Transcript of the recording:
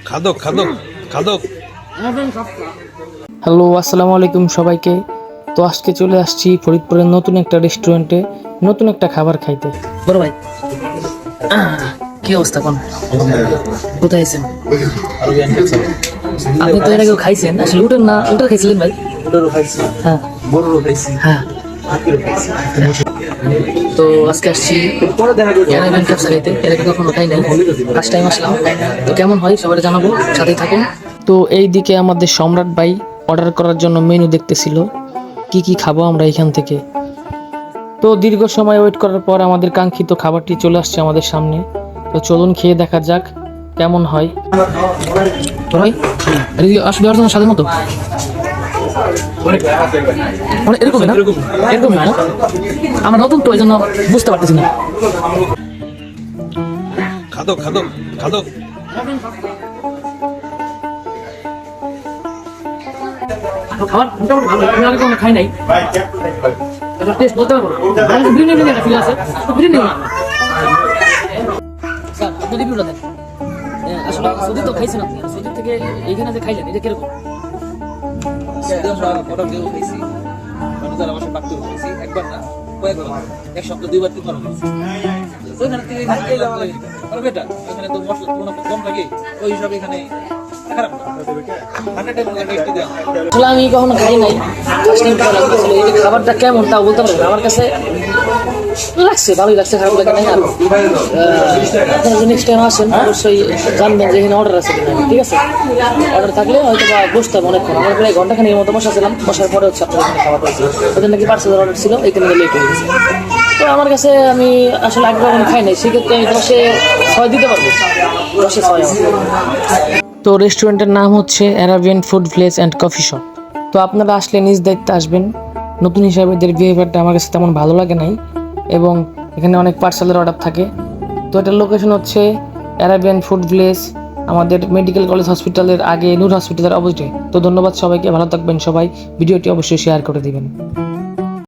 খাদক খাদক খাদক। Hello, আসসালামু আলাইকুম সবাইকে। তো আজকে চলে আসছি ফরিদপুরের নতুন একটা রেস্টুরেন্টে নতুন একটা খাবার খাইতে। বড় ভাই, কি অবস্থা? কোন কোথায় আছেন আপনি? তো এর আগেও খাইছেন, আসলে উঠেন না, উঠে খাইছিলেন ভাই? হ্যাঁ হ্যাঁ। তো আজকে আসছি অ্যারাবিয়ান ক্যাপসা খাইতে, এর আগে কখনো খাই নাই, ফার্স্ট টাইম আসলাম। তো কেমন হয় সবাই জানাবো, সাথেই থাকুন। তো এই দিকে আমাদের সম্রাট ভাই অর্ডার করার জন্য মেনু দেখতেছিল, কি কি খাবো আমরা এখান থেকে। তো দীর্ঘ সময় ওয়েট করার পর আমাদের কাঙ্ক্ষিত খাবারটি চলে আসছে আমাদের সামনে। তো চলুন খেয়ে দেখা যাক কেমন হয়। ভাই আসলে আর তোমার স্বাদের মতো মানে এরকমই না, এরকমই না। আমরা নতুন তো এই জন্য বুঝতে পারতেছি না। খাদক খাদক খাদক। খাবার মোটামুটি ভালো, আমি আগে কখনো খাই নাই। টেস্ট বলতে পারবো না, বিরিয়ানি একটা ফিল আছে, বিরিয়ানি না। স্যার আপনি রিভিউটা দেন। আসলে সৌদি তো খাইছেন আপনি, সৌদি থেকে এইখানে যে খাইলেন এটা কিরকম? একবার না, কয়েকবার, এক সপ্তাহ 2 বার 3 বার হয়েছে। ওইখানে থেকে বেটার, এখানে তো মশলা তুলনা কম লাগে, ওই হিসাবে এখানে খারাপ না। 100 লাগে একটু দেন। আসলে আমি কখনো খাই নাই, এই খাবারটা কেমন তাও বলতে পারবো না। আমার কাছে লাগছে, ভালোই লাগছে, খারাপ লাগে নাই। আর আপনারা যে নেক্সট টাইম আসেন অবশ্যই জানবেন যে এখানে অর্ডার আছে কিনা। ঠিক আছে, অর্ডার থাকলে হয়তো বা বসতে হবে অনেকক্ষণ। আমরা প্রায় ঘন্টাখানির মতো বসাছিলাম, বসার পরে হচ্ছে আপনার এখানে খাবার পেয়েছি। ওদের নাকি পার্সেলের অর্ডার ছিল, এইখানে লেট হয়ে গেছে। তো আমার কাছে, আমি আসলে আগে কখনো খাই নাই, সেক্ষেত্রে আমি 10-6 দিতে পারবো, 10-6। তো রেস্টুরেন্টের নাম হচ্ছে Arabian food place and coffee shop. তো আপনারা আসলে নিজ দায়িত্বে আসবেন। নতুন হিসাবে এদের বিহেভিয়ারটা আমার কাছে তেমন ভালো লাগে নাই, এবং এখানে অনেক পার্সেলের অর্ডার থাকে। তো এটার লোকেশন হচ্ছে অ্যারাবিয়ান ফুড প্লেস, আমাদের মেডিকেল কলেজ হসপিটালের আগে, নূর হসপিটালের অপোজিটে। তো ধন্যবাদ সবাইকে, ভালো থাকবেন সবাই। ভিডিওটি অবশ্যই শেয়ার করে দিবেন।